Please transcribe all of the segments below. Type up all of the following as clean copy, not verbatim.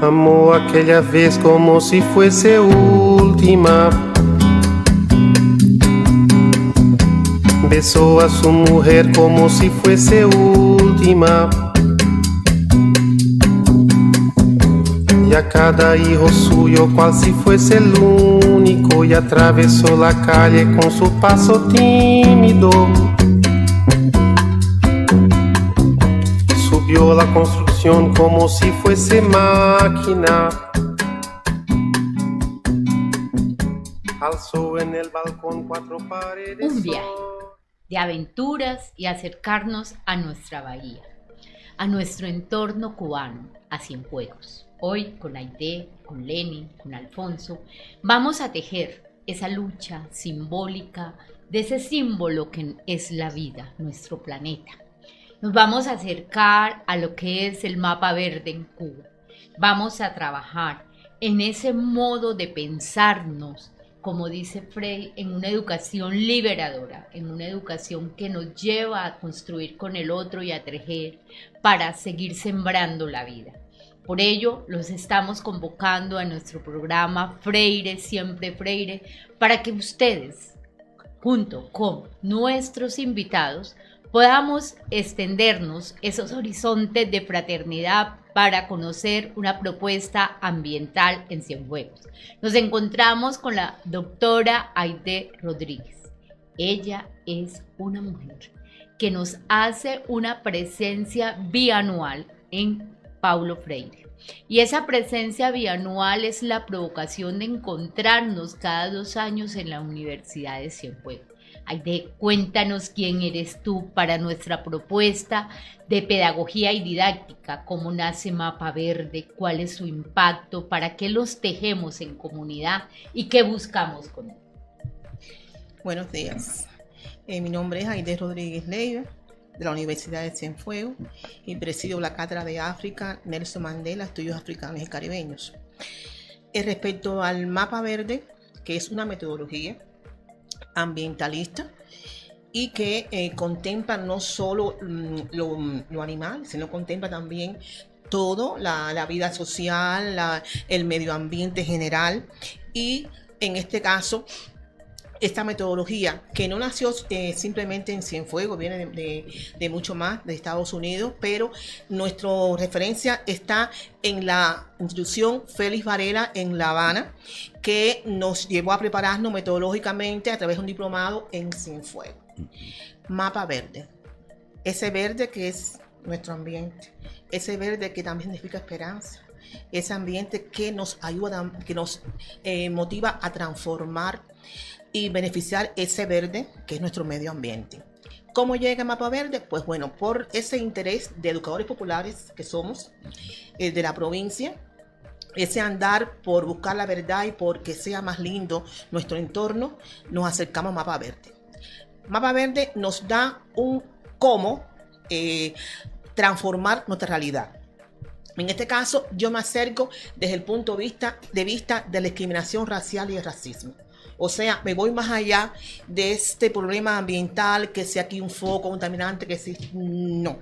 Amó aquella vez como si fuese última. Besó a su mujer como si fuese última. Y a cada hijo suyo cual si fuese el único. Y atravesó la calle con su paso tímido. Subió la construcción como si fuese máquina. Alzó en el balcón 4 paredes. Un viaje de aventuras y acercarnos a nuestra bahía, a nuestro entorno cubano, a Cienfuegos. Hoy con Aide, con Lenny, con Alfonso, vamos a tejer esa lucha simbólica de ese símbolo que es la vida, nuestro planeta. Nos vamos a acercar a lo que es el mapa verde en Cuba. Vamos a trabajar en ese modo de pensarnos, como dice Frey, en una educación liberadora, en una educación que nos lleva a construir con el otro y a tejer para seguir sembrando la vida. Por ello, los estamos convocando a nuestro programa Freire, Siempre Freire, para que ustedes, junto con nuestros invitados, podamos extendernos esos horizontes de fraternidad para conocer una propuesta ambiental en Cienfuegos. Nos encontramos con la doctora Aide Rodríguez. Ella es una mujer que nos hace una presencia bianual en Paulo Freire. Y esa presencia bianual es la provocación de encontrarnos cada 2 años en la Universidad de Cienfuegos. Aide, cuéntanos quién eres tú para nuestra propuesta de pedagogía y didáctica, cómo nace Mapa Verde, cuál es su impacto, para qué los tejemos en comunidad y qué buscamos con él. Buenos días, mi nombre es Aide Rodríguez Leiva, de la Universidad de Cienfuegos, y presido la Cátedra de África Nelson Mandela, Estudios Africanos y Caribeños. Respecto al Mapa Verde, que es una metodología ambientalista y que contempla no solo lo animal, sino contempla también todo, la vida social, el medio ambiente general. Y en este caso, esta metodología, que no nació simplemente en Cienfuegos, viene de mucho más, de Estados Unidos, pero nuestra referencia está en la institución Félix Varela en La Habana, que nos llevó a prepararnos metodológicamente a través de un diplomado en Cienfuegos. Mapa verde, ese verde que es nuestro ambiente, ese verde que también significa esperanza, ese ambiente que nos ayuda, que nos motiva a transformar y beneficiar ese verde que es nuestro medio ambiente. ¿Cómo llega Mapa Verde? Pues bueno, por ese interés de educadores populares que somos de la provincia, ese andar por buscar la verdad y por que sea más lindo nuestro entorno, nos acercamos a Mapa Verde. Mapa Verde nos da un cómo transformar nuestra realidad. En este caso, yo me acerco desde el punto de vista de la discriminación racial y el racismo. O sea, me voy más allá de este problema ambiental, que sea aquí un foco contaminante, que sí, no.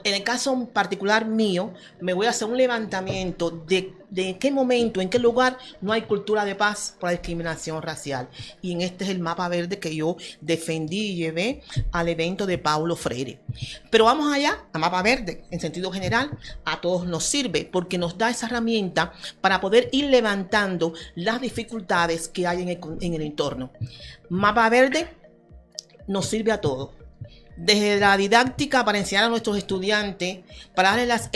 En el caso particular mío, me voy a hacer un levantamiento de en qué momento, en qué lugar no hay cultura de paz por la discriminación racial. Y en este es el mapa verde que yo defendí y llevé al evento de Paulo Freire. Pero vamos allá, a mapa verde, en sentido general, a todos nos sirve, porque nos da esa herramienta para poder ir levantando las dificultades que hay en el entorno. Mapa verde nos sirve a todos. Desde la didáctica para enseñar a nuestros estudiantes, para darles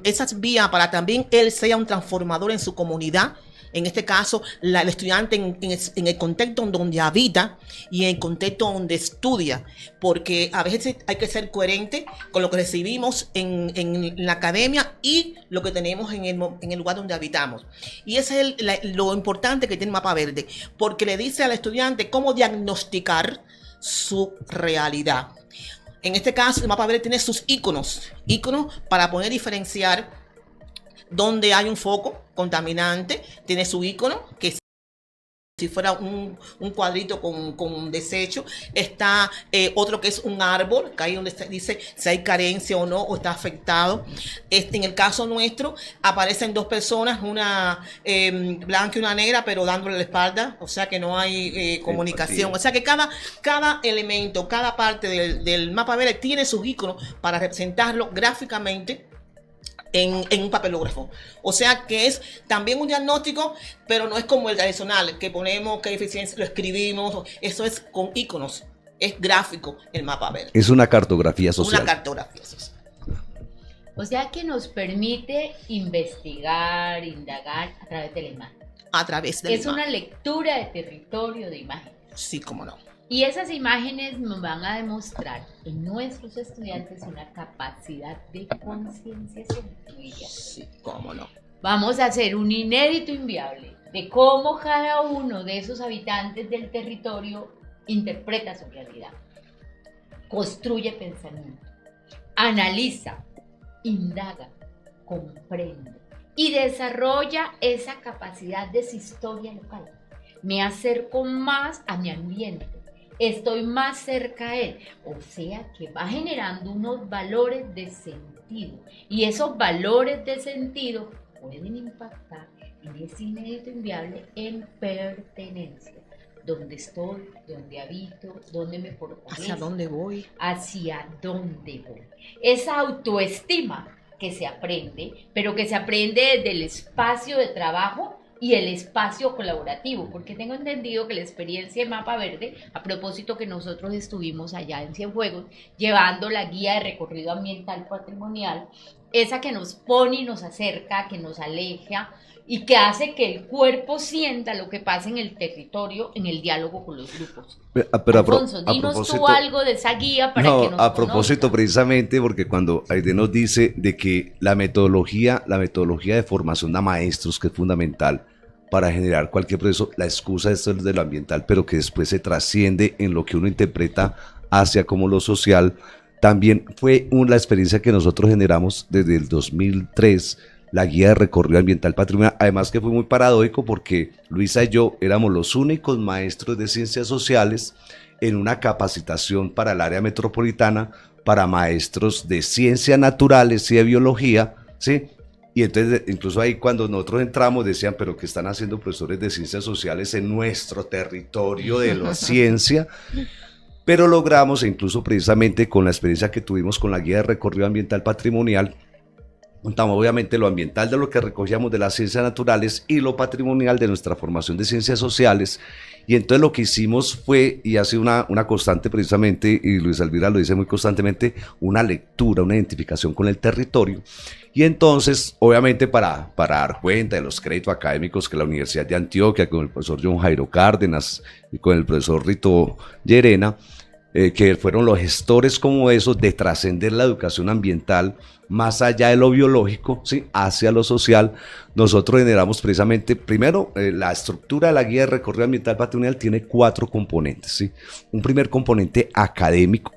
esas vías para también él sea un transformador en su comunidad. En este caso, el estudiante en el contexto donde habita y en el contexto donde estudia, porque a veces hay que ser coherente con lo que recibimos en la academia y lo que tenemos en el lugar donde habitamos. Y ese es lo importante que tiene Mapa Verde, porque le dice al estudiante cómo diagnosticar su realidad. En este caso, el Mapa Verde tiene sus iconos para poder diferenciar donde hay un foco contaminante, tiene su icono que si fuera un cuadrito con desecho. Está otro que es un árbol, que ahí donde se dice si hay carencia o no, o está afectado. En el caso nuestro, aparecen dos personas, una blanca y una negra, pero dándole la espalda, o sea que no hay comunicación. O sea que cada elemento, cada parte del mapa verde tiene sus iconos para representarlo gráficamente en un papelógrafo. O sea que es también un diagnóstico, pero no es como el tradicional, que ponemos qué deficiencia, lo escribimos. Eso es con iconos, es gráfico el mapa verde. Es una cartografía social. Una cartografía social. O sea que nos permite investigar, indagar a través de la imagen. A través de la Es una lectura de territorio de imágenes. Sí, cómo no. Y esas imágenes nos van a demostrar en nuestros estudiantes una capacidad de concienciación. Sí, cómo no. Vamos a hacer un inédito inviable de cómo cada uno de esos habitantes del territorio interpreta su realidad, construye pensamiento, analiza, indaga, comprende y desarrolla esa capacidad de su historia local. Me acerco más a mi ambiente, estoy más cerca a él, o sea que va generando unos valores de sentido, y esos valores de sentido pueden impactar en ese inédito inviable en pertenencia. ¿Dónde estoy? ¿Dónde habito? ¿Dónde me fortalezco? ¿Hacia dónde voy? ¿Hacia dónde voy? Esa autoestima que se aprende, pero que se aprende desde el espacio de trabajo y el espacio colaborativo, porque tengo entendido que la experiencia de Mapa Verde, a propósito que nosotros estuvimos allá en Cienfuegos, llevando la guía de recorrido ambiental patrimonial, esa que nos pone y nos acerca, que nos aleja y que hace que el cuerpo sienta lo que pasa en el territorio, en el diálogo con los grupos. Pero Alfonso, dinos tú algo de esa guía para que nos a propósito conozcan. precisamente, porque cuando Aide nos dice de que la metodología de formación de maestros, que es fundamental para generar cualquier proceso, la excusa es de lo ambiental, pero que después se trasciende en lo que uno interpreta hacia como lo social. También fue la experiencia que nosotros generamos desde el 2003, la guía de recorrido ambiental patrimonial, además que fue muy paradójico porque Luisa y yo éramos los únicos maestros de ciencias sociales en una capacitación para el área metropolitana para maestros de ciencias naturales y de biología, ¿sí? Y entonces incluso ahí cuando nosotros entramos decían, pero ¿qué están haciendo profesores de ciencias sociales en nuestro territorio de la ciencia? Pero logramos, incluso precisamente con la experiencia que tuvimos con la guía de recorrido ambiental patrimonial, juntamos obviamente lo ambiental de lo que recogíamos de las ciencias naturales y lo patrimonial de nuestra formación de ciencias sociales. Y entonces lo que hicimos fue, y ha sido una constante precisamente, y Luis Elvira lo dice muy constantemente, una lectura, una identificación con el territorio. Y entonces, obviamente para dar cuenta de los créditos académicos que la Universidad de Antioquia, con el profesor John Jairo Cárdenas y con el profesor Rito Llerena, que fueron los gestores como esos de trascender la educación ambiental más allá de lo biológico, ¿sí?, hacia lo social. Nosotros generamos precisamente, primero, la estructura de la guía de recorrido ambiental patrimonial tiene 4 componentes, ¿sí? Un primer componente académico,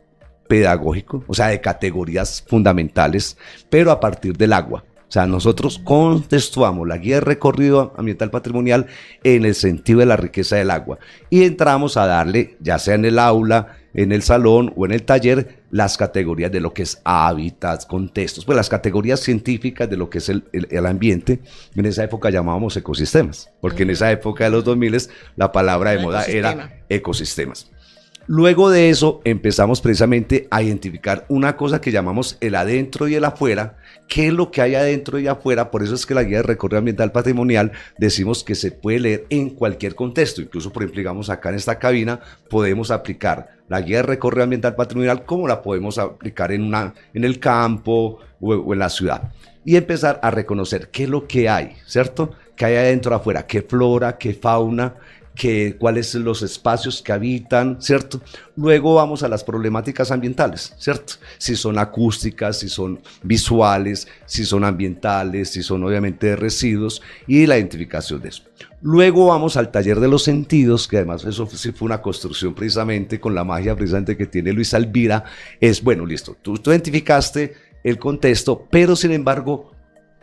pedagógico, o sea, de categorías fundamentales, pero a partir del agua. O sea, nosotros contextuamos la guía de recorrido ambiental patrimonial en el sentido de la riqueza del agua y entramos a darle, ya sea en el aula, en el salón o en el taller, las categorías de lo que es hábitats, contextos, pues las categorías científicas de lo que es el ambiente. En esa época llamábamos ecosistemas, porque en esa época de los 2000 la palabra de moda era ecosistemas. Luego de eso empezamos precisamente a identificar una cosa que llamamos el adentro y el afuera. ¿Qué es lo que hay adentro y afuera? Por eso es que la guía de recorrido ambiental patrimonial decimos que se puede leer en cualquier contexto. Incluso, por ejemplo, digamos acá en esta cabina podemos aplicar la guía de recorrido ambiental patrimonial como la podemos aplicar en el campo o en la ciudad. Y empezar a reconocer qué es lo que hay, ¿cierto? ¿Qué hay adentro y afuera? ¿Qué flora, qué fauna? Cuáles son los espacios que habitan, ¿cierto? Luego vamos a las problemáticas ambientales, ¿cierto? Si son acústicas, si son visuales, si son ambientales, si son obviamente de residuos y la identificación de eso. Luego vamos al taller de los sentidos, que además eso sí fue una construcción precisamente con la magia precisamente que tiene Luisa Elvira. Es, bueno, listo, tú identificaste el contexto, pero sin embargo,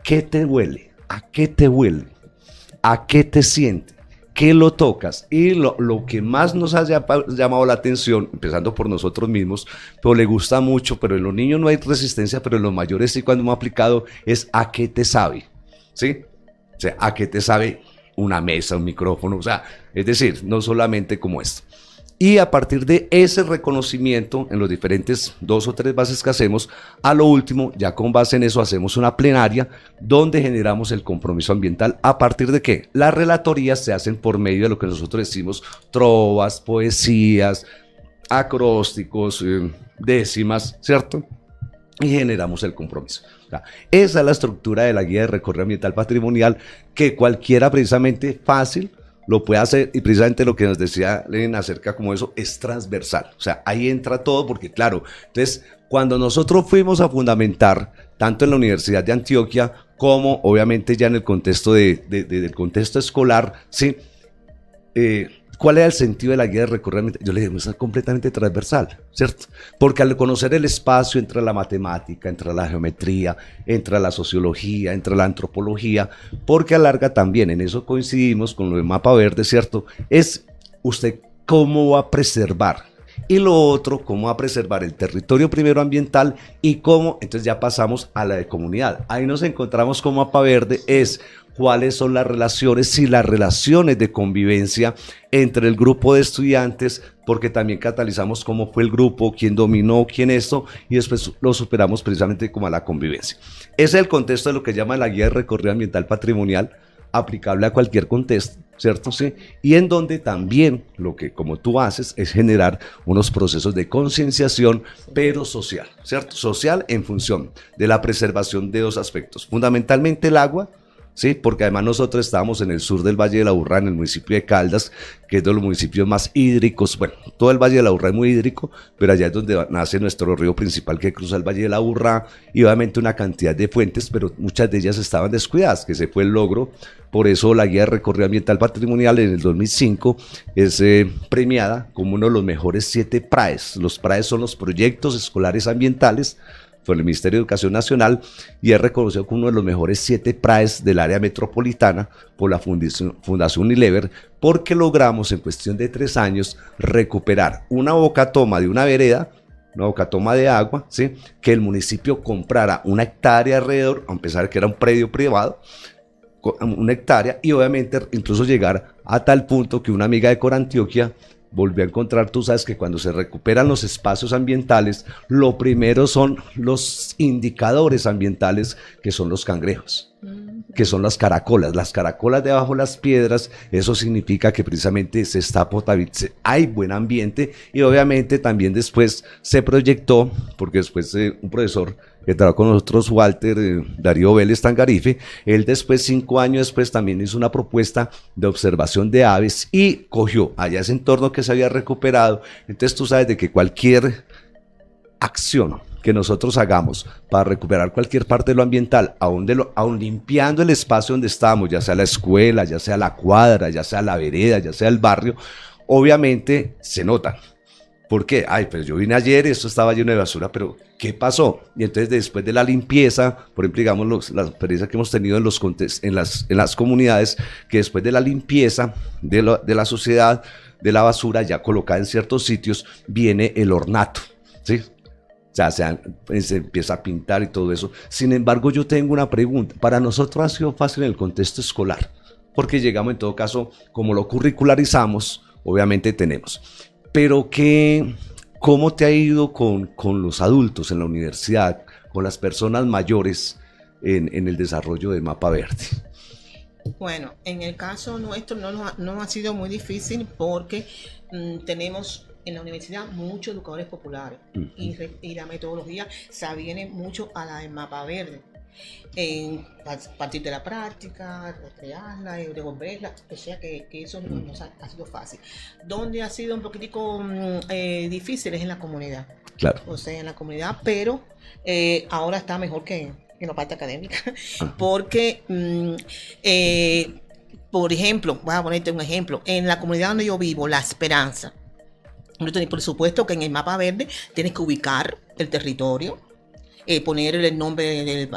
¿qué te huele? ¿A qué te huele? ¿A qué te siente? que lo tocas y lo que más nos ha llamado la atención, empezando por nosotros mismos, pero le gusta mucho, pero en los niños no hay resistencia, pero en los mayores sí, cuando hemos aplicado, es a qué te sabe, ¿sí? O sea, a qué te sabe una mesa, un micrófono, o sea, es decir, no solamente como esto. Y a partir de ese reconocimiento en los diferentes 2 o 3 bases que hacemos, a lo último, ya con base en eso, hacemos una plenaria donde generamos el compromiso ambiental. ¿A partir de qué? Las relatorías se hacen por medio de lo que nosotros decimos trovas, poesías, acrósticos, décimas, ¿cierto? Y generamos el compromiso. O sea, esa es la estructura de la guía de recorrido ambiental patrimonial, que cualquiera precisamente fácil lo puede hacer, y precisamente lo que nos decía Lenin acerca como eso es transversal, o sea, ahí entra todo, porque claro, entonces cuando nosotros fuimos a fundamentar tanto en la Universidad de Antioquia como obviamente ya en el contexto del contexto escolar, ¿sí? ¿Cuál era el sentido de la guía de recorrido ambiental? Yo le digo, es completamente transversal, ¿cierto? Porque al conocer el espacio entra la matemática, entra la geometría, entra la sociología, entra la antropología, porque alarga también, en eso coincidimos con lo del mapa verde, ¿cierto? Es usted cómo va a preservar. Y lo otro, cómo va a preservar el territorio primero ambiental y cómo, entonces ya pasamos a la de comunidad. Ahí nos encontramos con mapa verde, es cuáles son las relaciones, si las relaciones de convivencia entre el grupo de estudiantes, porque también catalizamos cómo fue el grupo, quién dominó, quién esto, y después lo superamos precisamente como a la convivencia. Ese es el contexto de lo que llama la guía de recorrido ambiental patrimonial, aplicable a cualquier contexto, ¿cierto? Sí. Y en donde también lo que como tú haces es generar unos procesos de concienciación, pero social, ¿cierto? Social en función de la preservación de 2 aspectos, fundamentalmente el agua, ¿sí? Porque además nosotros estábamos en el sur del Valle de la Aburrá, en el municipio de Caldas, que es de los municipios más hídricos. Bueno, todo el Valle de la Aburrá es muy hídrico, pero allá es donde nace nuestro río principal que cruza el Valle de la Aburrá, y obviamente una cantidad de fuentes, pero muchas de ellas estaban descuidadas, que ese fue el logro. Por eso la guía de recorrido ambiental patrimonial en el 2005 es premiada como uno de los mejores 7 PRAES. Los PRAES son los proyectos escolares ambientales por el Ministerio de Educación Nacional, y es reconocido como uno de los mejores 7 PRAES del área metropolitana por la Fundación Unilever, porque logramos en cuestión de 3 años recuperar una bocatoma de una vereda, una bocatoma de agua, ¿sí? Que el municipio comprara 1 hectárea alrededor, a pesar de que era un predio privado, 1 hectárea, y obviamente incluso llegar a tal punto que una amiga de Corantioquia volví a encontrar, tú sabes que cuando se recuperan los espacios ambientales, lo primero son los indicadores ambientales, que son los cangrejos, que son las caracolas debajo de las piedras. Eso significa que precisamente se está potabilizando, hay buen ambiente, y obviamente también después se proyectó, porque después un profesor que trabajó con nosotros, Walter Darío Vélez Tangarife, él después, 5 años después, también hizo una propuesta de observación de aves y cogió allá ese entorno que se había recuperado. Entonces tú sabes de que cualquier acción que nosotros hagamos para recuperar cualquier parte de lo ambiental, aún limpiando el espacio donde estamos, ya sea la escuela, ya sea la cuadra, ya sea la vereda, ya sea el barrio, obviamente se nota. ¿Por qué? Ay, pero yo vine ayer y esto estaba lleno de basura, pero ¿qué pasó? Y entonces después de la limpieza, por ejemplo, digamos la experiencia que hemos tenido en las comunidades, que después de la limpieza de la sociedad, de la basura ya colocada en ciertos sitios, viene el ornato, ¿sí? O sea, se empieza a pintar y todo eso. Sin embargo, yo tengo una pregunta. Para nosotros ha sido fácil en el contexto escolar, porque llegamos en todo caso, como lo curricularizamos, obviamente tenemos. Pero ¿cómo te ha ido con los adultos en la universidad, con las personas mayores en el desarrollo del mapa verde? Bueno, en el caso nuestro no ha sido muy difícil, porque tenemos en la universidad muchos educadores populares, y la metodología se aviene mucho a la del mapa verde. A partir de la práctica, rastrearla y devolverla, o sea que eso nos ha sido fácil. Donde ha sido un poquitico difícil es en la comunidad. Claro. O sea, en la comunidad, pero ahora está mejor que en la parte académica, porque por ejemplo, voy a ponerte un ejemplo, en la comunidad donde yo vivo, La Esperanza, por supuesto que en el mapa verde tienes que ubicar el territorio, poner el nombre del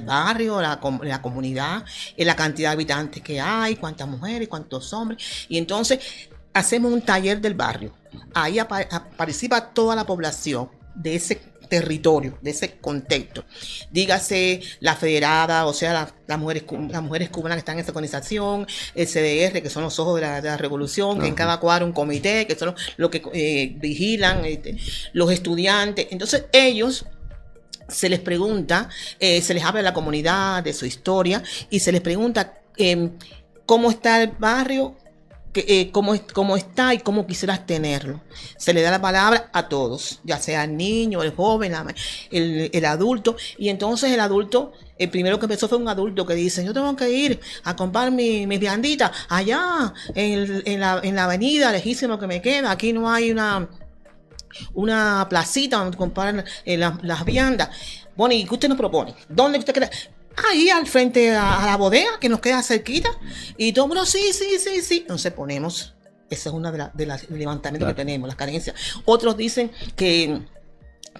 barrio, la comunidad, la cantidad de habitantes que hay, cuántas mujeres, cuántos hombres. Y entonces hacemos un taller del barrio. Ahí participa toda la población de ese territorio, de ese contexto. Dígase la federada, o sea, las mujeres cubanas que están en esa organización, el CDR, que son los ojos de la revolución, que en cada cuadro un comité, que son los que vigilan, los estudiantes. Entonces ellos se les pregunta, se les habla de la comunidad, de su historia, y se les pregunta cómo está el barrio, cómo está y cómo quisieras tenerlo. Se le da la palabra a todos, ya sea el niño, el joven, el adulto. Y entonces el adulto, el primero que empezó fue un adulto que dice: yo tengo que ir a comprar mis vianditas allá en la avenida lejísimo que me queda. Aquí no hay una placita donde comprar las viandas. Bueno, ¿y qué usted nos propone? ¿Dónde usted cree? Ahí al frente a la bodega que nos queda cerquita. Y todo el mundo, sí. Entonces ponemos, esa es una de las levantamientos que tenemos, las carencias. Otros dicen que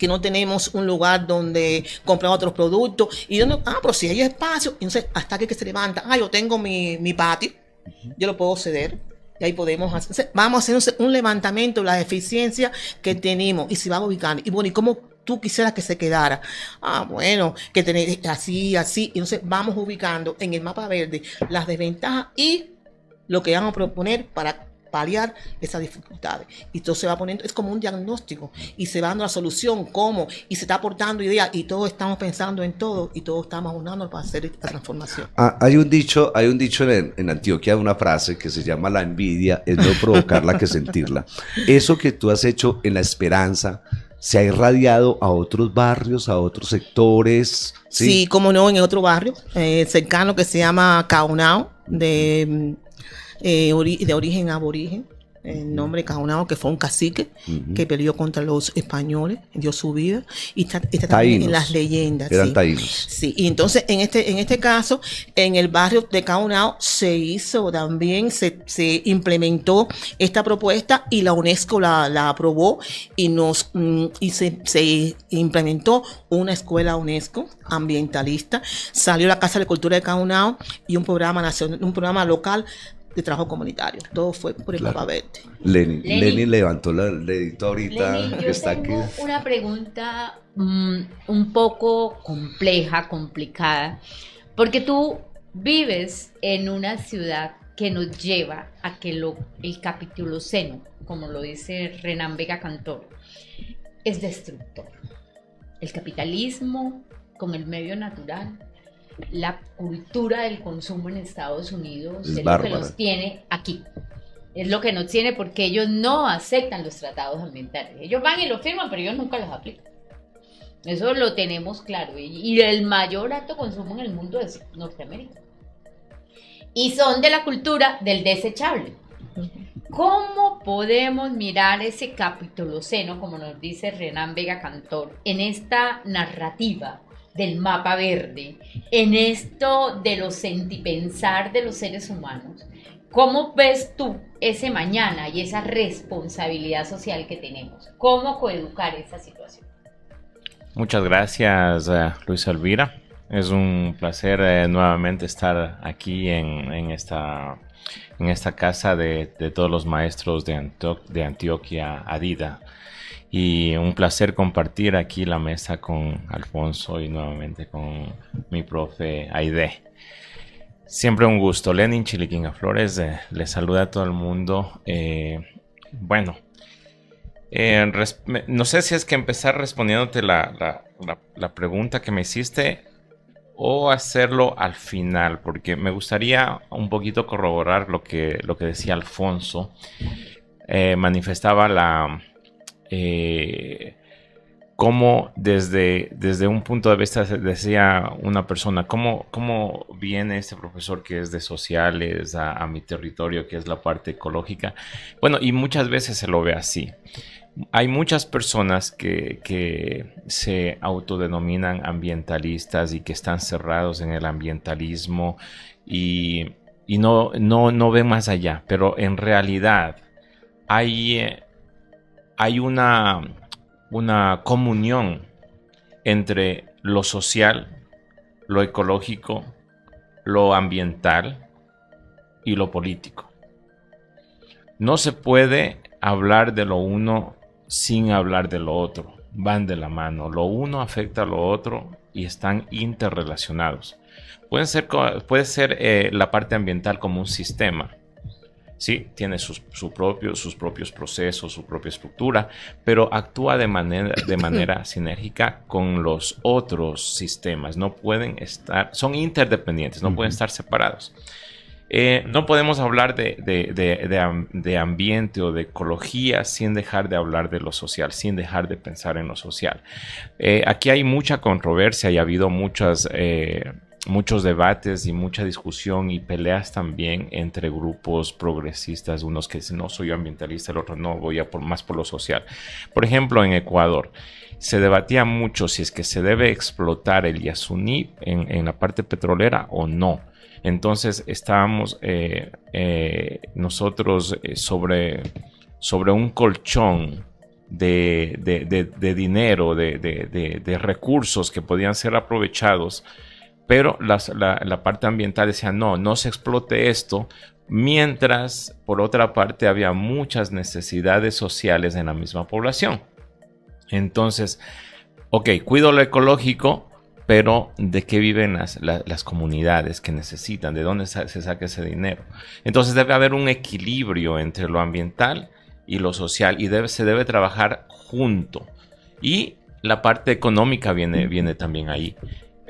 no tenemos un lugar donde comprar otros productos. Y donde, pero si hay espacio. Entonces, hasta que se levanta, yo tengo mi patio, yo lo puedo ceder. Y ahí podemos hacer. Entonces, vamos a hacer un levantamiento de la eficiencia que tenemos y se va ubicando. Y bueno, ¿y cómo tú quisieras que se quedara? Bueno, que tener así. Y entonces vamos ubicando en el mapa verde las desventajas y lo que vamos a proponer para paliar esas dificultades. Y todo se va poniendo, es como un diagnóstico y se va dando la solución, cómo, y se está aportando ideas y todos estamos pensando en todo y todos estamos unándonos para hacer esta transformación. Hay un dicho en Antioquia, una frase que se llama: la envidia es no provocarla que sentirla. Eso que tú has hecho en La Esperanza se ha irradiado a otros barrios, a otros sectores. Sí, como no, en otro barrio cercano que se llama Caunao, de origen aborigen, el nombre Caunao, que fue un cacique que peleó contra los españoles, dio su vida, y está también en las leyendas. Eran taínos. Sí, y entonces en este caso, en el barrio de Caunao se hizo también, se implementó esta propuesta y la UNESCO la aprobó y se implementó una escuela UNESCO ambientalista. Salió la Casa de Cultura de Caunao y un programa nacional, un programa local de trabajo comunitario. Todo fue por el mapa verde. Lenny levantó el dedito ahorita. Lenny, que yo está tengo aquí. una pregunta un poco compleja, complicada, porque tú vives en una ciudad que nos lleva a que el capituloceno, como lo dice Renan Vega Cantor, es destructor. El capitalismo con el medio natural, la cultura del consumo en Estados Unidos es lo que nos tiene aquí. Es lo que nos tiene porque ellos no aceptan los tratados ambientales. Ellos van y lo firman, pero ellos nunca los aplican. Eso lo tenemos claro. Y el mayor alto consumo en el mundo es Norteamérica. Y son de la cultura del desechable. ¿Cómo podemos mirar ese capituloceno, como nos dice Renan Vega Cantor, en esta narrativa del mapa verde, en esto de los sentipensar de los seres humanos? ¿Cómo ves tú ese mañana y esa responsabilidad social que tenemos? ¿Cómo coeducar esa situación? Muchas gracias, Luisa Elvira. Es un placer nuevamente estar aquí en esta casa de todos los maestros de Antioquia, Adida. Y un placer compartir aquí la mesa con Alfonso y nuevamente con mi profe Aide. Siempre un gusto. Lenin Chiliquinga Flores le saluda a todo el mundo. No sé si es que empezar respondiéndote la pregunta que me hiciste o hacerlo al final, porque me gustaría un poquito corroborar lo que decía Alfonso. Manifestaba cómo desde un punto de vista, decía una persona, cómo viene este profesor que es de sociales a mi territorio, que es la parte ecológica. Bueno, y muchas veces se lo ve así. Hay muchas personas que se autodenominan ambientalistas y que están cerrados en el ambientalismo y no ven más allá, pero en realidad hay una comunión entre lo social, lo ecológico, lo ambiental y lo político. No se puede hablar de lo uno sin hablar de lo otro. Van de la mano. Lo uno afecta a lo otro y están interrelacionados. Puede ser la parte ambiental como un sistema. Sí, tiene sus propios procesos, su propia estructura, pero actúa de manera sinérgica con los otros sistemas. No pueden estar, son interdependientes, no pueden estar separados. No podemos hablar de ambiente o de ecología sin dejar de hablar de lo social, sin dejar de pensar en lo social. Aquí hay mucha controversia y ha habido muchos debates y mucha discusión y peleas también entre grupos progresistas, unos que dicen no, soy ambientalista, el otro no, voy más por lo social. Por ejemplo, en Ecuador se debatía mucho si es que se debe explotar el Yasuní en la parte petrolera o no. Entonces estábamos nosotros sobre un colchón de dinero, de recursos que podían ser aprovechados, pero la parte ambiental decía no se explote esto, mientras por otra parte había muchas necesidades sociales en la misma población. Entonces, cuido lo ecológico, pero ¿de qué viven las comunidades que necesitan? ¿De dónde se saca ese dinero? Entonces debe haber un equilibrio entre lo ambiental y lo social y se debe trabajar junto. Y la parte económica viene también ahí.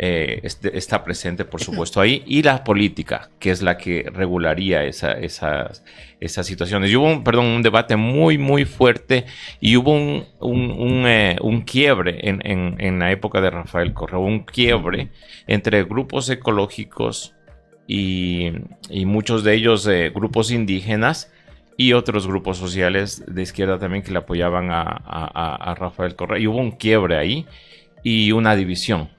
Está presente, por supuesto, ahí. Y la política, que es la que regularía esas situaciones. Y hubo un debate muy, muy fuerte y hubo un quiebre en la época de Rafael Correa. Un quiebre entre grupos ecológicos y muchos de ellos grupos indígenas y otros grupos sociales de izquierda también que le apoyaban a Rafael Correa. Y hubo un quiebre ahí y una división.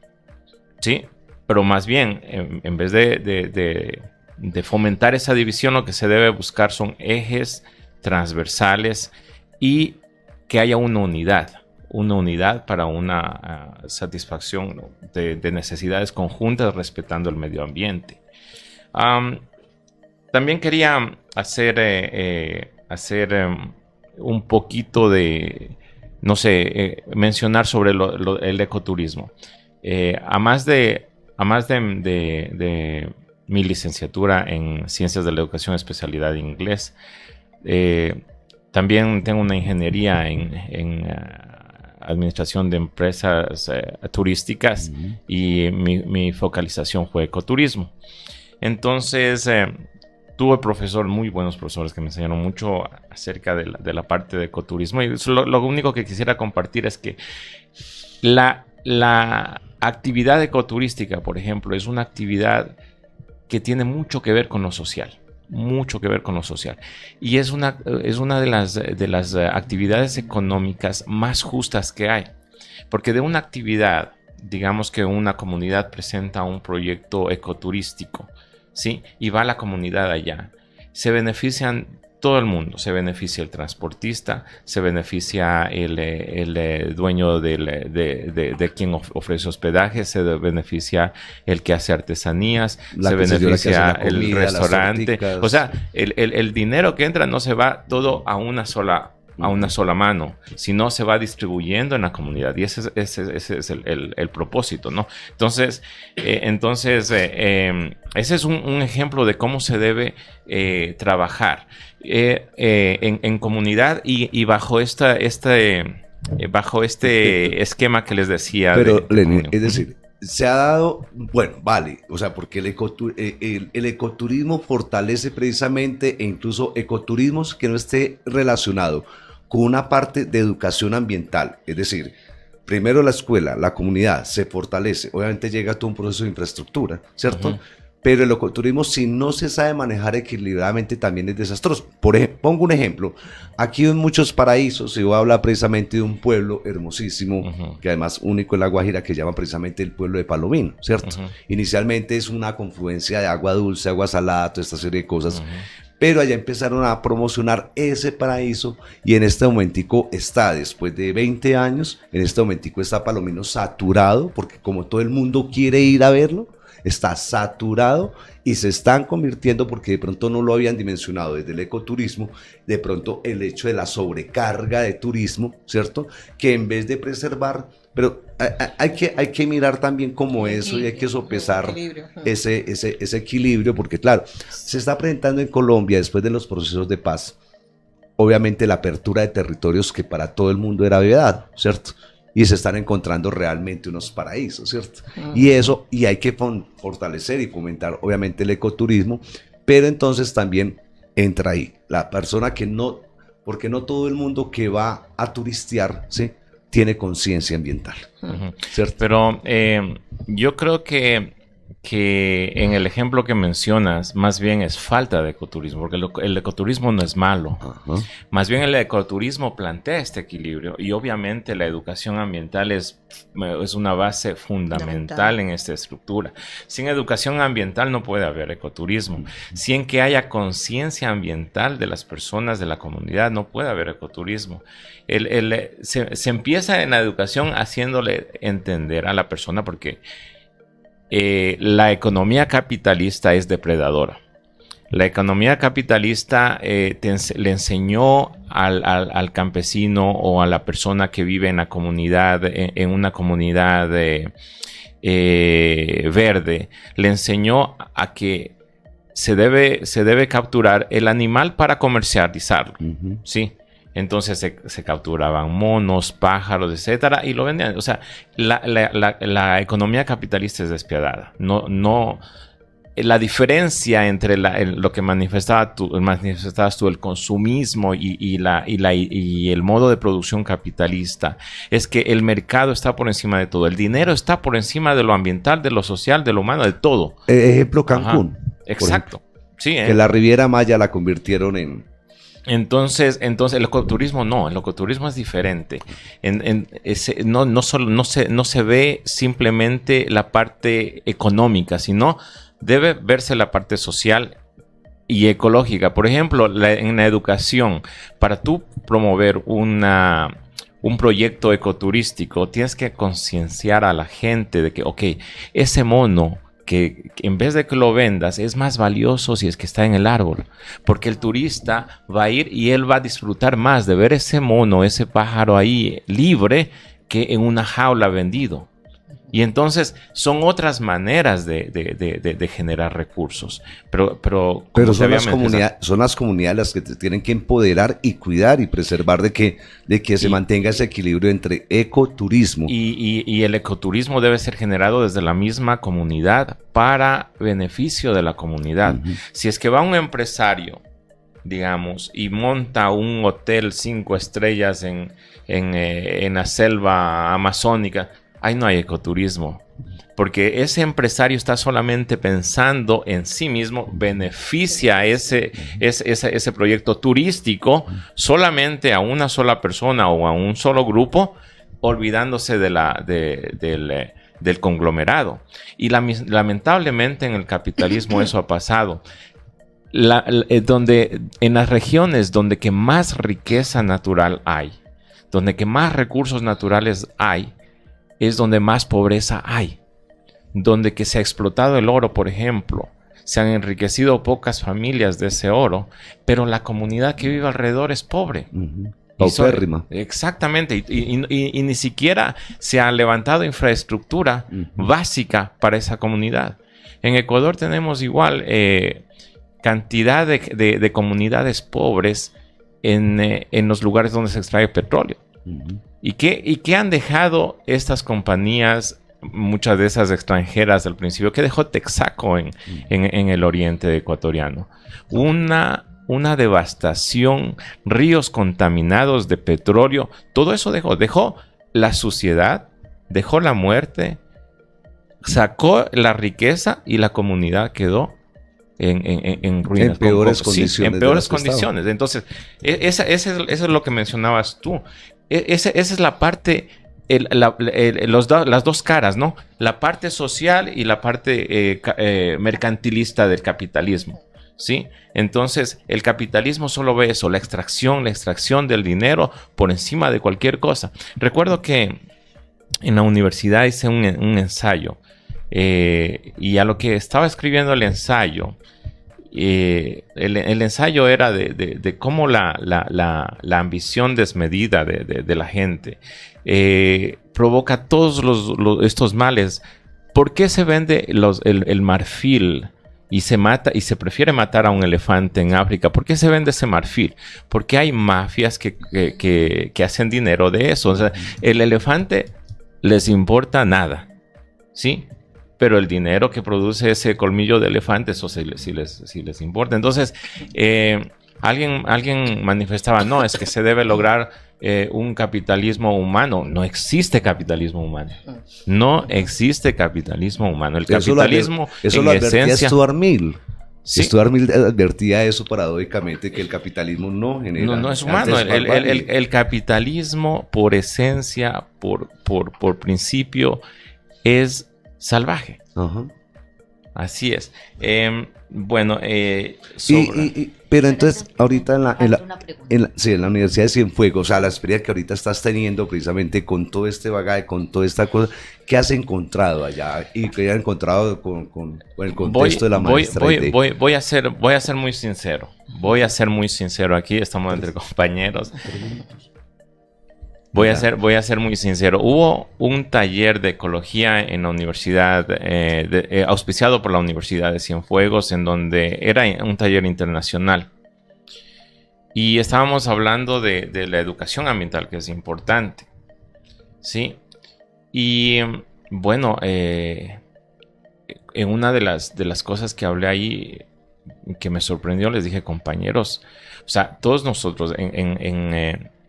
Sí, pero más bien, en vez de fomentar esa división, lo que se debe buscar son ejes transversales y que haya una unidad para una satisfacción de necesidades conjuntas respetando el medio ambiente. También quería hacer un poquito de, mencionar sobre el ecoturismo. A más de mi licenciatura en Ciencias de la Educación, especialidad en inglés, también tengo una ingeniería en Administración de Empresas Turísticas y mi focalización fue ecoturismo. Entonces, tuve muy buenos profesores que me enseñaron mucho acerca de la parte de ecoturismo. Y lo único que quisiera compartir es que la actividad ecoturística, por ejemplo, es una actividad que tiene mucho que ver con lo social. Y es una de las actividades económicas más justas que hay. Porque de una actividad, digamos que una comunidad presenta un proyecto ecoturístico, ¿sí? Y va la comunidad allá. Se benefician todo el mundo. Se beneficia el transportista, se beneficia el dueño de quien ofrece hospedaje, se beneficia el que hace artesanías, se beneficia el restaurante. O sea, el dinero que entra no se va todo a una sola mano, sino se va distribuyendo en la comunidad, y ese es el propósito, ¿no? Entonces, ese es un ejemplo de cómo se debe trabajar en comunidad y bajo bajo este esquema que les decía. Pero, Lenin, es decir, se ha dado, bueno, vale, o sea, porque el ecoturismo fortalece precisamente, e incluso ecoturismos que no esté relacionado con una parte de educación ambiental, es decir, primero la escuela, la comunidad se fortalece, obviamente llega todo un proceso de infraestructura, ¿cierto? Pero el ecoturismo, si no se sabe manejar equilibradamente, también es desastroso. Pongo un ejemplo, aquí en muchos paraísos, se va a hablar precisamente de un pueblo hermosísimo, que además único en La Guajira, que llama precisamente el pueblo de Palomino, ¿cierto? Inicialmente es una confluencia de agua dulce, agua salada, toda esta serie de cosas, pero allá empezaron a promocionar ese paraíso y en este momentico está, después de 20 años, en este momentico está para lo menos saturado, porque como todo el mundo quiere ir a verlo, está saturado y se están convirtiendo, porque de pronto no lo habían dimensionado desde el ecoturismo, de pronto el hecho de la sobrecarga de turismo, ¿cierto? Que en vez de preservar, pero hay que mirar también como eso y hay que sopesar ese equilibrio, porque claro, se está presentando en Colombia después de los procesos de paz, obviamente la apertura de territorios que para todo el mundo era vedado, ¿cierto? Y se están encontrando realmente unos paraísos, ¿cierto? Y eso, y hay que fortalecer y fomentar obviamente el ecoturismo, pero entonces también entra ahí la persona que no, porque no todo el mundo que va a turistear, ¿sí?, tiene conciencia ambiental, ¿cierto? Pero yo creo que en el ejemplo que mencionas, más bien es falta de ecoturismo, porque el ecoturismo no es malo. Ajá. Más bien el ecoturismo plantea este equilibrio y obviamente la educación ambiental es una base fundamental en esta estructura. Sin educación ambiental no puede haber ecoturismo. Sin que haya conciencia ambiental de las personas de la comunidad no puede haber ecoturismo. Se empieza en la educación haciéndole entender a la persona, porque la economía capitalista es depredadora. La economía capitalista le enseñó al campesino o a la persona que vive en la comunidad, en una comunidad verde, le enseñó a que se debe capturar el animal para comercializarlo, ¿sí? Entonces se capturaban monos, pájaros, etcétera, y lo vendían. O sea, la economía capitalista es despiadada. No, la diferencia entre lo que manifestabas tú, el consumismo y el modo de producción capitalista, es que el mercado está por encima de todo. El dinero está por encima de lo ambiental, de lo social, de lo humano, de todo. Ejemplo Cancún. Ajá, exacto. Sí, que la Riviera Maya la convirtieron en... Entonces el ecoturismo no, el ecoturismo es diferente. No se ve simplemente la parte económica, sino debe verse la parte social y ecológica. Por ejemplo, en la educación, para tú promover un proyecto ecoturístico, tienes que concienciar a la gente de que, ok, ese mono, que en vez de que lo vendas, es más valioso si es que está en el árbol, porque el turista va a ir y él va a disfrutar más de ver ese mono, ese pájaro ahí libre, que en una jaula vendido. Y entonces son otras maneras de generar recursos. Pero son las comunidades las que te tienen que empoderar y cuidar y preservar de que se mantenga ese equilibrio entre ecoturismo. Y el ecoturismo debe ser generado desde la misma comunidad para beneficio de la comunidad. Si es que va un empresario, digamos, y monta un hotel 5 estrellas en la selva amazónica, ahí no hay ecoturismo, porque ese empresario está solamente pensando en sí mismo, beneficia ese proyecto turístico solamente a una sola persona o a un solo grupo, olvidándose del conglomerado. Y lamentablemente en el capitalismo eso ha pasado. Donde en las regiones donde que más riqueza natural hay, donde que más recursos naturales hay, es donde más pobreza hay. Donde que se ha explotado el oro, por ejemplo, se han enriquecido pocas familias de ese oro, pero la comunidad que vive alrededor es pobre. Paupérrima. Exactamente, y ni siquiera se ha levantado infraestructura básica para esa comunidad. En Ecuador tenemos igual cantidad de comunidades pobres en los lugares donde se extrae petróleo. ¿Y qué han dejado estas compañías, muchas de esas extranjeras al principio? ¿Qué dejó Texaco en el oriente ecuatoriano? Una devastación, ríos contaminados de petróleo, todo eso dejó la suciedad, dejó la muerte, sacó la riqueza y la comunidad quedó en ruinas. En peores condiciones. Sí, en peores condiciones. Entonces, eso es lo que mencionabas tú. Esa es la parte, las dos caras, ¿no? La parte social y la parte mercantilista del capitalismo. ¿sí? Entonces, el capitalismo solo ve eso, la extracción del dinero por encima de cualquier cosa. Recuerdo que en la universidad hice un ensayo y a lo que estaba escribiendo el ensayo, el ensayo era de cómo la ambición desmedida de la gente provoca todos estos males. ¿Por qué se vende el marfil y se prefiere matar a un elefante en África? ¿Por qué se vende ese marfil? Porque hay mafias que hacen dinero de eso. O sea, el elefante les importa nada, ¿sí? Pero el dinero que produce ese colmillo de elefante, eso sí les importa. Entonces, alguien manifestaba, no, es que se debe lograr un capitalismo humano. No existe capitalismo humano. No existe capitalismo humano. El capitalismo, eso lo advertía esencia... Stuart Mill. ¿Sí? Stuart Mill advertía eso paradójicamente, que el capitalismo no genera... No es humano. El capitalismo, por esencia, por principio, es salvaje. Ajá. Así es. Pero entonces, ahorita en la Una Universidad de Cienfuegos, o sea, la experiencia que ahorita estás teniendo precisamente con todo este bagaje, con toda esta cosa, ¿qué has encontrado allá? Y qué has encontrado con el contexto de la maestra. Voy a ser muy sincero. Voy a ser muy sincero aquí, estamos entre compañeros. Voy a ser muy sincero. Hubo un taller de ecología en la universidad, auspiciado por la Universidad de Cienfuegos, en donde era un taller internacional. Y estábamos hablando de la educación ambiental, que es importante, ¿sí? Y bueno, en una de las cosas que hablé ahí, que me sorprendió, les dije, compañeros, o sea, todos nosotros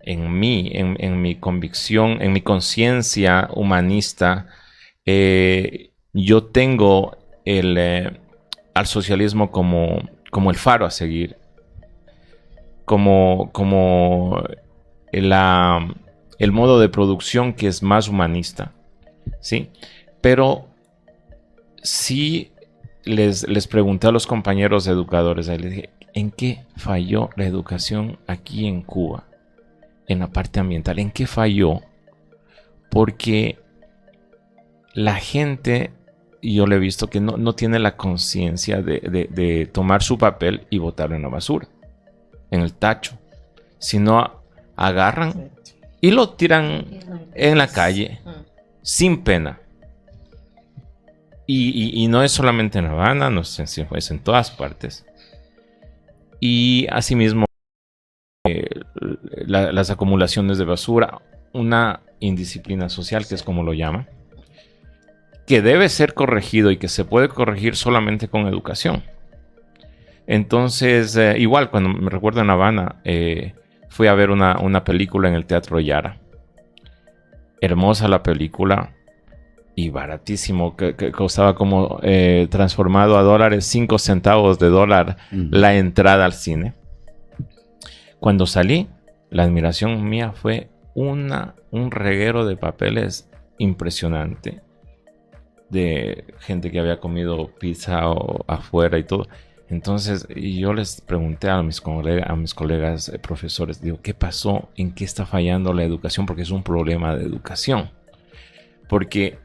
en mi convicción, en mi conciencia humanista, yo tengo al socialismo como el faro a seguir, como el modo de producción que es más humanista, ¿sí? Pero sí les pregunté a los compañeros educadores, les dije, ¿en qué falló la educación aquí en Cuba? En la parte ambiental, ¿en qué falló? Porque la gente, yo le he visto que no tiene la conciencia de tomar su papel y botarlo en la basura, en el tacho, sino agarran y lo tiran en la calle sin pena. Y no es solamente en La Habana, no es en todas partes. Y asimismo las acumulaciones de basura, una indisciplina social, que es como lo llaman, que debe ser corregido y que se puede corregir solamente con educación. Entonces, igual cuando me recuerdo en La Habana, fui a ver una película en el Teatro Yara. Hermosa la película y baratísimo, que costaba como transformado a dólares, 5 centavos de dólar la entrada al cine. Cuando salí, la admiración mía fue un reguero de papeles impresionante, de gente que había comido pizza afuera y todo. Entonces yo les pregunté a mis colegas profesores, digo, ¿qué pasó? ¿En qué está fallando la educación? Porque es un problema de educación. Porque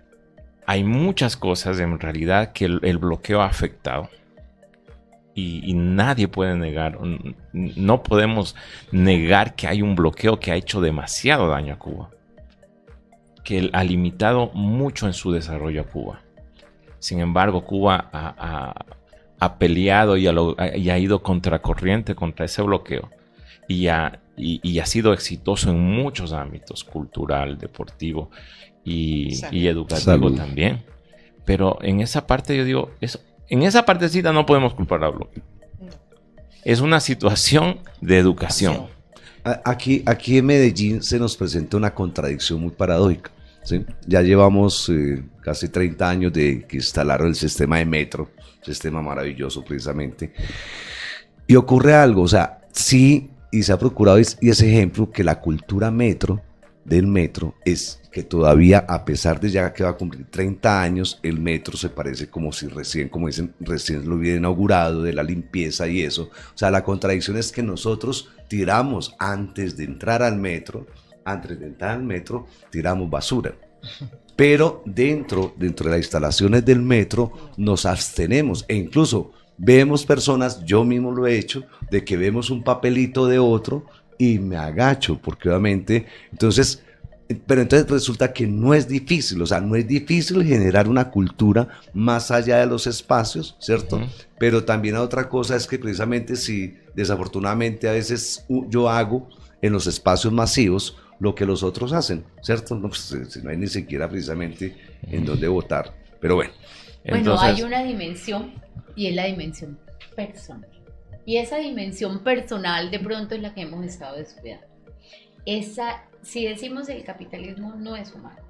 hay muchas cosas en realidad que el bloqueo ha afectado. Y nadie puede negar, no podemos negar que hay un bloqueo que ha hecho demasiado daño a Cuba, que ha limitado mucho en su desarrollo a Cuba. Sin embargo, Cuba ha peleado y ha ido contracorriente contra ese bloqueo y ha sido exitoso en muchos ámbitos, cultural, deportivo y educativo también. Pero en esa parte yo digo, en esa partecita no podemos culpar a bloqueo. Es una situación de educación. Aquí en Medellín se nos presenta una contradicción muy paradójica, ¿sí? Ya llevamos casi 30 años de que instalaron el sistema de metro, sistema maravilloso precisamente. Y ocurre algo, o sea, sí, y se ha procurado, y ese ejemplo, que la cultura metro del metro es que todavía, a pesar de ya que va a cumplir 30 años, el metro se parece como si recién, como dicen, recién lo hubiera inaugurado, de la limpieza y eso. O sea, la contradicción es que nosotros tiramos antes de entrar al metro, tiramos basura. Pero dentro de las instalaciones del metro nos abstenemos e incluso vemos personas, yo mismo lo he hecho, de que vemos un papelito de otro y me agacho, porque obviamente, pero entonces resulta que no es difícil, o sea, no es difícil generar una cultura más allá de los espacios, ¿cierto? Pero también otra cosa es que precisamente si desafortunadamente a veces yo hago en los espacios masivos lo que los otros hacen, ¿cierto? No, pues, si no hay ni siquiera precisamente en dónde votar, pero bueno. Bueno, Entonces, hay una dimensión y es la dimensión personal. Y esa dimensión personal de pronto es la que hemos estado descuidando. Si decimos el capitalismo no es humano,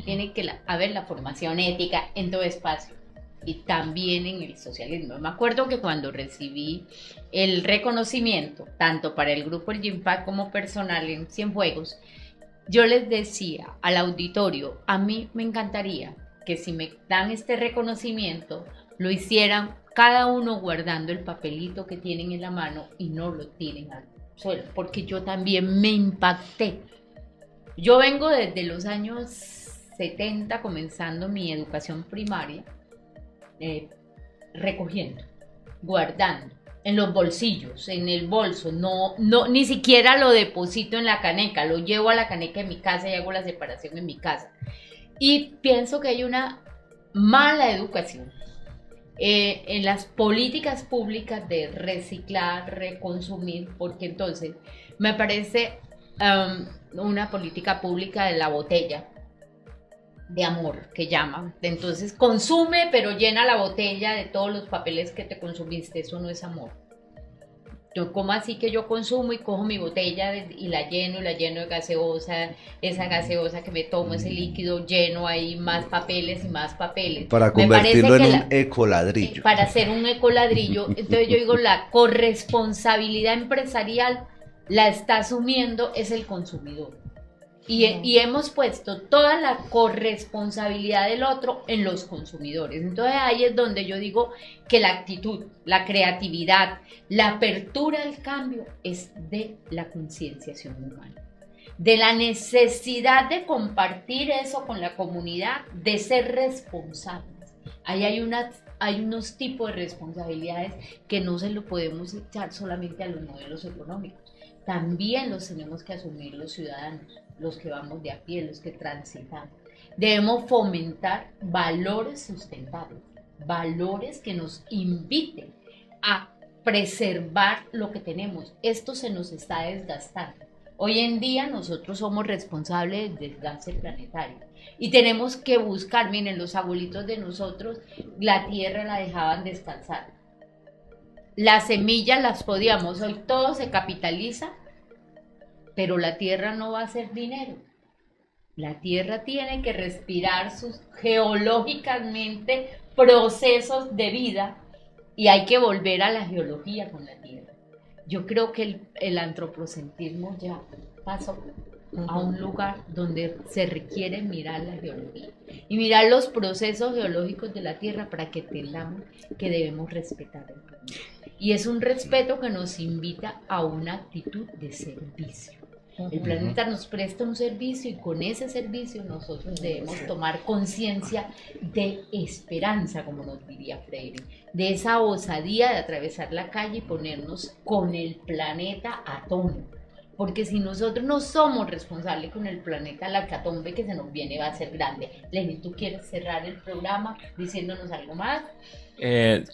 tiene que haber la formación ética en todo espacio y también en el socialismo. Me acuerdo que cuando recibí el reconocimiento, tanto para el grupo El Gimpa como personal en Cienfuegos, yo les decía al auditorio, a mí me encantaría que si me dan este reconocimiento, lo hicieran cada uno guardando el papelito que tienen en la mano y no lo tiren al suelo, porque yo también me impacté. Yo vengo desde los años 70 comenzando mi educación primaria, recogiendo, guardando en los bolsillos, en el bolso, no, ni siquiera lo deposito en la caneca, lo llevo a la caneca de mi casa y hago la separación en mi casa. Y pienso que hay una mala educación en las políticas públicas de reciclar, reconsumir, porque entonces me parece una política pública de la botella de amor, que llaman. Entonces consume, pero llena la botella de todos los papeles que te consumiste. Eso no es amor. Yo, ¿cómo así que yo consumo y cojo mi botella y la lleno de gaseosa? Esa gaseosa que me tomo, ese líquido, lleno ahí más papeles y más papeles. Para convertirlo en un ecoladrillo. Para hacer un ecoladrillo. Entonces yo digo, la corresponsabilidad empresarial la está asumiendo es el consumidor. Y hemos puesto toda la corresponsabilidad del otro en los consumidores. Entonces ahí es donde yo digo que la actitud, la creatividad, la apertura al cambio es de la concienciación humana, de la necesidad de compartir eso con la comunidad, de ser responsables. Ahí hay unos tipos de responsabilidades que no se lo podemos echar solamente a los modelos económicos. También los tenemos que asumir los ciudadanos, los que vamos de a pie, los que transitamos. Debemos fomentar valores sustentables, valores que nos inviten a preservar lo que tenemos. Esto se nos está desgastando. Hoy en día nosotros somos responsables del desgaste planetario y tenemos que buscar, miren, los abuelitos de nosotros, la tierra la dejaban descansar. Las semillas las podíamos, hoy todo se capitaliza, pero la tierra no va a ser dinero. La tierra tiene que respirar sus geológicamente procesos de vida y hay que volver a la geología con la tierra. Yo creo que el antropocentrismo ya pasó a un lugar donde se requiere mirar la geología y mirar los procesos geológicos de la tierra para que entendamos que debemos respetar el planeta. Y es un respeto que nos invita a una actitud de servicio. El planeta nos presta un servicio y con ese servicio nosotros debemos tomar conciencia de esperanza, como nos diría Freire, de esa osadía de atravesar la calle y ponernos con el planeta a tono. Porque si nosotros no somos responsables con el planeta, la hecatombe que se nos viene va a ser grande. Lenny, ¿tú quieres cerrar el programa diciéndonos algo más?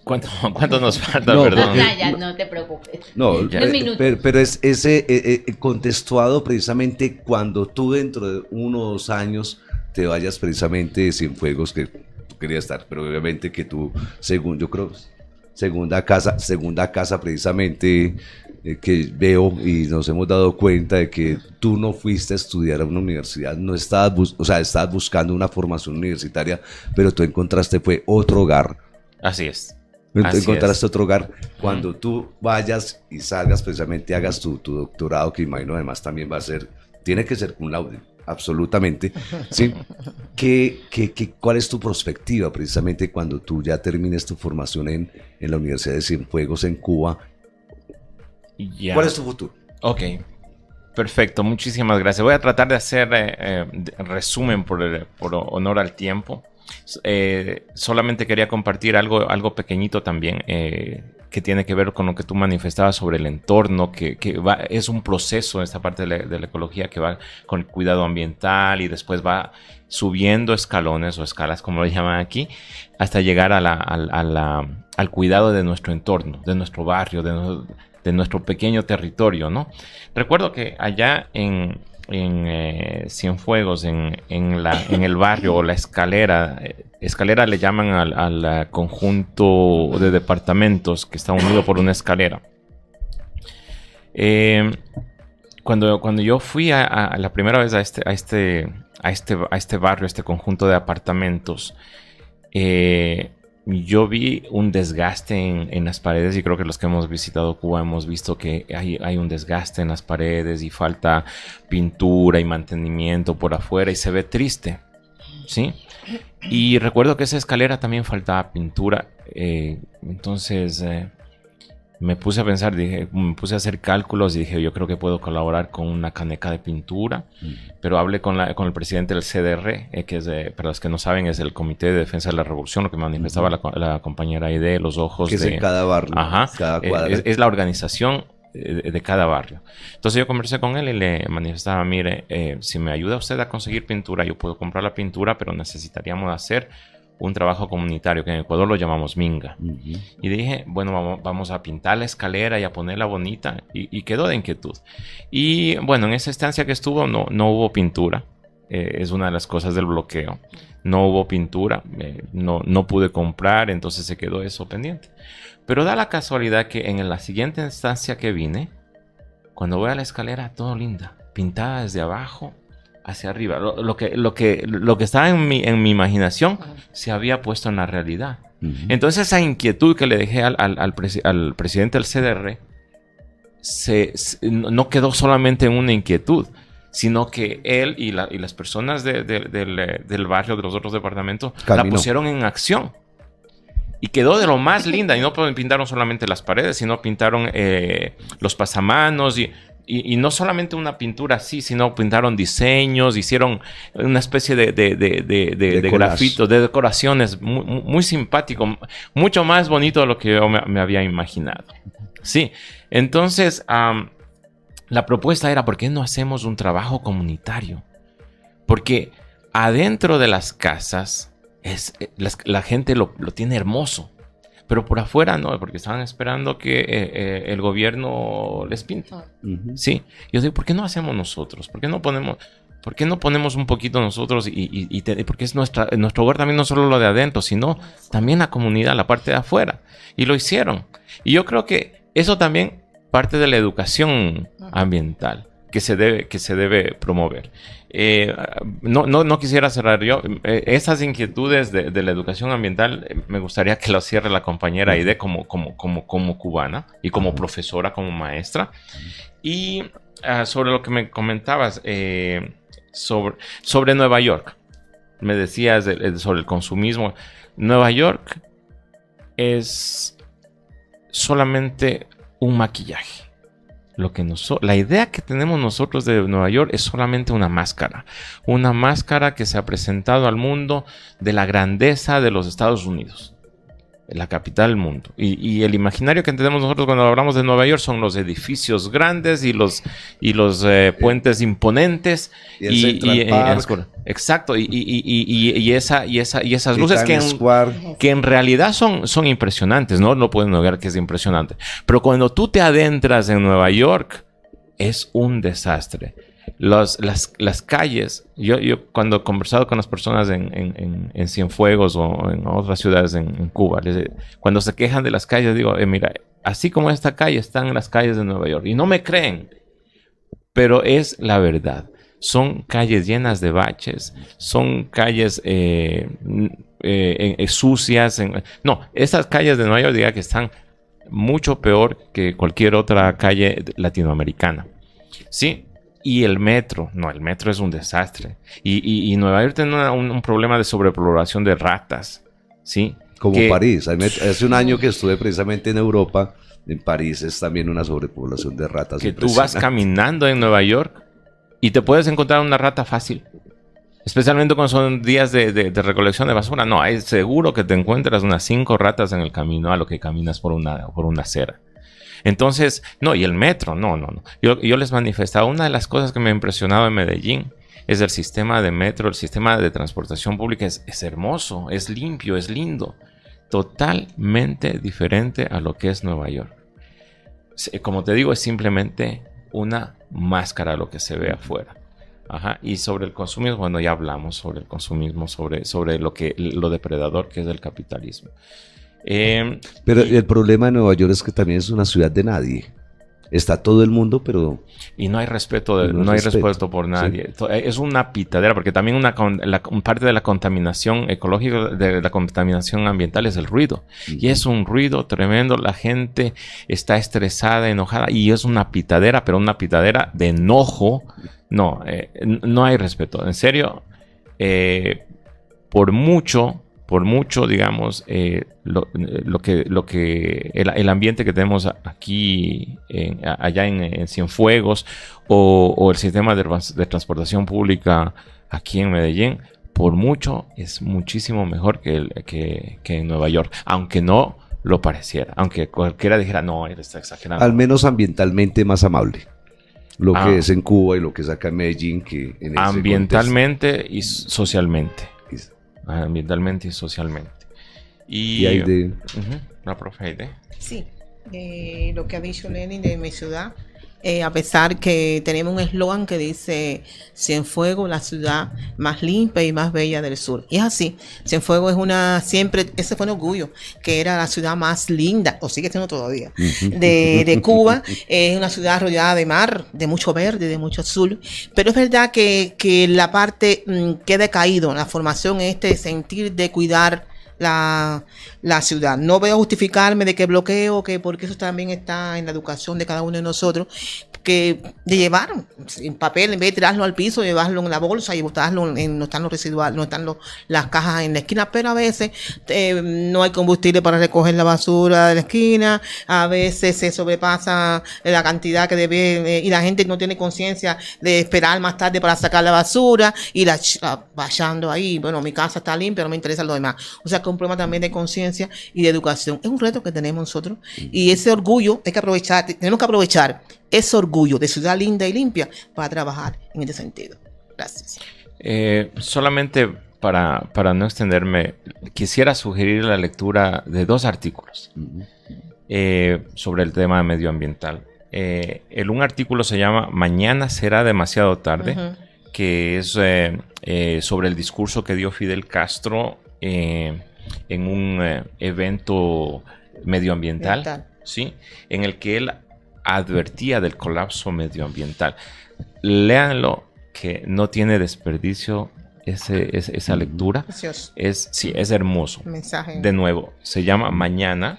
¿Cuánto nos falta? No, Perdón. Ya, no te preocupes. No, Un minuto. pero es ese contextuado precisamente cuando tú dentro de unos años te vayas precisamente de Cienfuegos, que tú querías estar, pero obviamente que tú, según yo creo, segunda casa precisamente que veo y nos hemos dado cuenta de que tú no fuiste a estudiar a una universidad, no estabas, estabas buscando una formación universitaria, pero tú encontraste fue otro hogar. Así es. Encontraste otro hogar cuando tú vayas y salgas precisamente, hagas tu doctorado, que imagino además también va a ser tiene que ser cum laude, absolutamente. ¿Sí? ¿Cuál es tu perspectiva precisamente cuando tú ya termines tu formación en la Universidad de Cienfuegos en Cuba? Ya. ¿Cuál es tu futuro? Ok, perfecto, muchísimas gracias. Voy a tratar de hacer resumen por honor al tiempo. Solamente quería compartir algo pequeñito también que tiene que ver con lo que tú manifestabas sobre el entorno, que es un proceso, esta parte de la ecología que va con el cuidado ambiental y después va subiendo escalones o escalas, como lo llaman aquí, hasta llegar al cuidado de nuestro entorno, de nuestro barrio, de nuestro pequeño territorio, ¿no? Recuerdo que allá en Cienfuegos, en el barrio o la escalera le llaman al conjunto de departamentos que está unido por una escalera. Cuando yo fui a la primera vez a este barrio, a este conjunto de apartamentos, yo vi un desgaste en las paredes, y creo que los que hemos visitado Cuba hemos visto que hay un desgaste en las paredes y falta pintura y mantenimiento por afuera y se ve triste, ¿sí? Y recuerdo que esa escalera también faltaba pintura, entonces me puse a pensar, me puse a hacer cálculos y dije, yo creo que puedo colaborar con una caneca de pintura, pero hablé con el presidente del CDR, que es, para los que no saben, es el Comité de Defensa de la Revolución, lo que manifestaba la compañera Aide, los ojos que es en cada barrio, cada cuadra. Es la organización de cada barrio. Entonces yo conversé con él y le manifestaba, mire, si me ayuda usted a conseguir pintura, yo puedo comprar la pintura, pero necesitaríamos hacer un trabajo comunitario que en Ecuador lo llamamos minga. Y dije, bueno, vamos a pintar la escalera y a ponerla bonita, y quedó de inquietud. Y bueno, en esa estancia que estuvo no hubo pintura. Es una de las cosas del bloqueo. No hubo pintura, no pude comprar, entonces se quedó eso pendiente. Pero da la casualidad que en la siguiente estancia que vine, cuando voy a la escalera, todo linda, pintada desde abajo hacia arriba. Lo que estaba en mi imaginación se había puesto en la realidad. Entonces esa inquietud que le dejé al presidente del CDR no quedó solamente en una inquietud, sino que él y las personas del barrio, de los otros departamentos, la pusieron en acción. Y quedó de lo más linda. Y no pintaron solamente las paredes, sino pintaron los pasamanos y no solamente una pintura así, sino pintaron diseños, hicieron una especie de grafitos, de decoraciones muy, muy simpático, mucho más bonito de lo que yo me había imaginado. Sí, entonces la propuesta era, ¿por qué no hacemos un trabajo comunitario? Porque adentro de las casas la gente lo tiene hermoso, pero por afuera no, porque estaban esperando que el gobierno les pinte. Sí, yo digo, ¿por qué no hacemos nosotros? ¿Por qué no ponemos un poquito nosotros? Porque es nuestro hogar también, no solo lo de adentro, sino también la comunidad, la parte de afuera. Y lo hicieron. Y yo creo que eso también parte de la educación ambiental que se debe promover. No quisiera cerrar yo. Esas inquietudes de la educación ambiental me gustaría que lo cierre la compañera Aide como cubana y como profesora, como maestra. Y sobre lo que me comentabas sobre Nueva York, me decías sobre el consumismo. Nueva York es solamente un maquillaje. La idea que tenemos nosotros de Nueva York es solamente una máscara que se ha presentado al mundo de la grandeza de los Estados Unidos, la capital del mundo. Y el imaginario que tenemos nosotros cuando hablamos de Nueva York son los edificios grandes y los puentes imponentes exacto, y esas luces que en realidad son impresionantes, no pueden negar que es impresionante. Pero cuando tú te adentras en Nueva York es un desastre. Las calles, yo cuando he conversado con las personas en Cienfuegos o en otras ciudades en Cuba, cuando se quejan de las calles, digo, mira, así como esta calle están las calles de Nueva York. Y no me creen, pero es la verdad. Son calles llenas de baches, son calles sucias. No, estas calles de Nueva York, diga que están mucho peor que cualquier otra calle latinoamericana. Sí. Y el metro, no, el metro es un desastre. Y Nueva York tiene un problema de sobrepoblación de ratas, ¿sí? Como París. Hace un año que estuve precisamente en Europa. En París es también una sobrepoblación de ratas. Que tú vas caminando en Nueva York y te puedes encontrar una rata fácil. Especialmente cuando son días de recolección de basura. No, es seguro que te encuentras unas 5 ratas en el camino a lo que caminas por una acera. Entonces, no, y el metro, no. Yo les manifestaba, una de las cosas que me ha impresionado en Medellín es el sistema de metro, el sistema de transportación pública es hermoso, es limpio, es lindo. Totalmente diferente a lo que es Nueva York. Como te digo, es simplemente una máscara lo que se ve afuera. Ajá. Y sobre el consumismo, bueno, ya hablamos sobre el consumismo, sobre lo depredador que es el capitalismo. Pero el problema de Nueva York es que también es una ciudad de nadie. Está todo el mundo, pero... Y no hay respeto, no hay respeto por nadie. Sí. Es una pitadera, porque también parte de la contaminación ecológica, de la contaminación ambiental es el ruido. Y es un ruido tremendo, la gente está estresada, enojada, y es una pitadera, pero una pitadera de enojo. No, no hay respeto. En serio, por mucho, digamos, el ambiente que tenemos aquí, allá en Cienfuegos, o el sistema de transportación pública aquí en Medellín, por mucho es muchísimo mejor que en Nueva York, aunque no lo pareciera, aunque cualquiera dijera, no, él está exagerando. Al menos ambientalmente más amable. Lo que es en Cuba y lo que es acá en Medellín, que en ambientalmente y socialmente. Ambientalmente y socialmente. Y hay de... La profe Aide. Sí, lo que ha dicho Lenin de mi ciudad, a pesar que tenemos un eslogan que dice Cienfuegos, la ciudad más limpia y más bella del sur. Y es así, Cienfuegos ese fue un orgullo, que era la ciudad más linda, o sigue siendo todavía, de Cuba. Es una ciudad rodeada de mar, de mucho verde, de mucho azul. Pero es verdad que la parte que ha decaído, la formación, sentir de cuidar la ciudad. No voy a justificarme de que bloqueo, porque eso también está en la educación de cada uno de nosotros, que de llevar en papel, en vez de tirarlo al piso, llevarlo en la bolsa y botarlo no están los residuales, no están las cajas en la esquina, pero a veces no hay combustible para recoger la basura de la esquina, a veces se sobrepasa la cantidad que debe, y la gente no tiene conciencia de esperar más tarde para sacar la basura y la vayando ahí. Bueno, mi casa está limpia, no me interesa lo demás. O sea, que un problema también de conciencia y de educación. Es un reto que tenemos nosotros, y ese orgullo hay que aprovechar, tenemos que aprovechar ese orgullo de ciudad linda y limpia para trabajar en este sentido. Gracias. Solamente para no extenderme, quisiera sugerir la lectura de 2 artículos sobre el tema medioambiental. Un artículo se llama Mañana será demasiado tarde, que es sobre el discurso que dio Fidel Castro en un evento medioambiental, ¿sí? En el que él advertía del colapso medioambiental. Léanlo, que no tiene desperdicio esa lectura. Es hermoso. Mensaje. De nuevo, se llama Mañana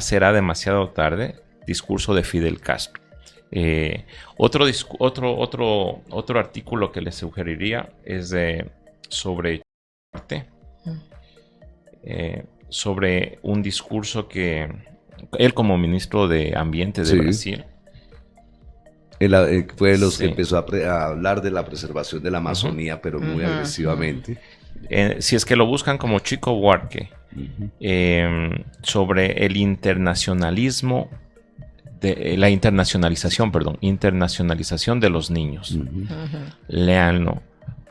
será demasiado tarde, discurso de Fidel Castro. Otro artículo que les sugeriría es sobre un discurso que él, como ministro de Ambiente de Brasil, fue de los que empezó a hablar de la preservación de la Amazonía, pero muy agresivamente. Si es que lo buscan como Chico Buarque, sobre el internacionalización de los niños. Léanlo,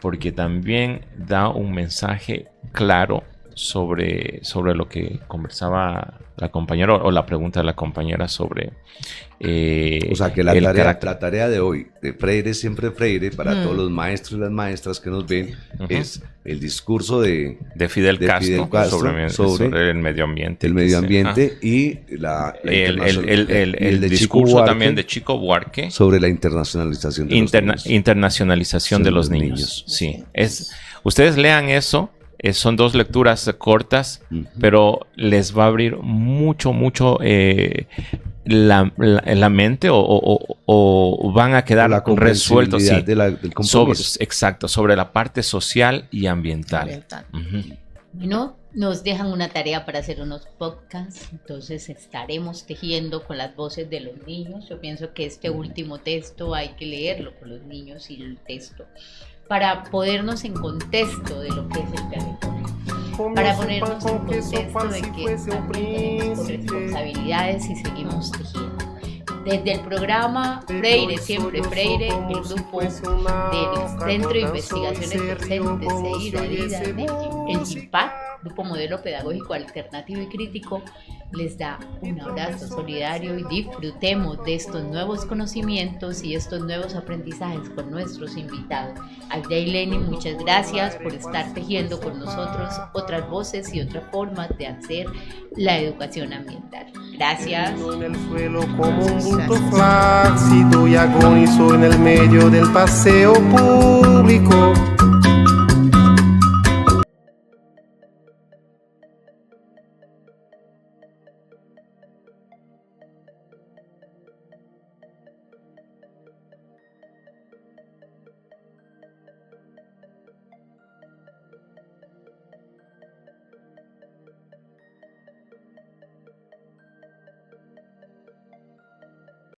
porque también da un mensaje claro sobre lo que conversaba la compañera, o la pregunta de la compañera sobre o sea que la tarea de hoy de Freire, siempre Freire, para todos los maestros y las maestras que nos ven, es el discurso de Fidel Castro sobre el medio ambiente. El medio ambiente y el discurso también de Chico Buarque sobre la internacionalización de los niños. Internacionalización de los niños. Sí, ustedes lean eso. Son 2 lecturas cortas, pero les va a abrir mucho la mente o van a quedar La resueltos comprensibilidad del compromiso. exacto, sobre la parte social y ambiental. Ujú. Bueno, nos dejan una tarea para hacer unos podcasts, entonces estaremos tejiendo con las voces de los niños. Yo pienso que este último texto hay que leerlo con los niños y el texto para ponernos en contexto de lo que es el territorio, para ponernos en contexto de que también tenemos responsabilidades y seguimos tejiendo. Desde el programa Freire, siempre Freire, el grupo del Centro de Investigaciones Presentes el GIMPAC, Grupo Modelo Pedagógico Alternativo y Crítico, les da un abrazo solidario y disfrutemos de estos nuevos conocimientos y estos nuevos aprendizajes con nuestros invitados. Aide y Lenny, muchas gracias por estar tejiendo con nosotros otras voces y otras formas de hacer la educación ambiental. Gracias. En el suelo como un bulto flácido y agonizo en el medio del paseo público.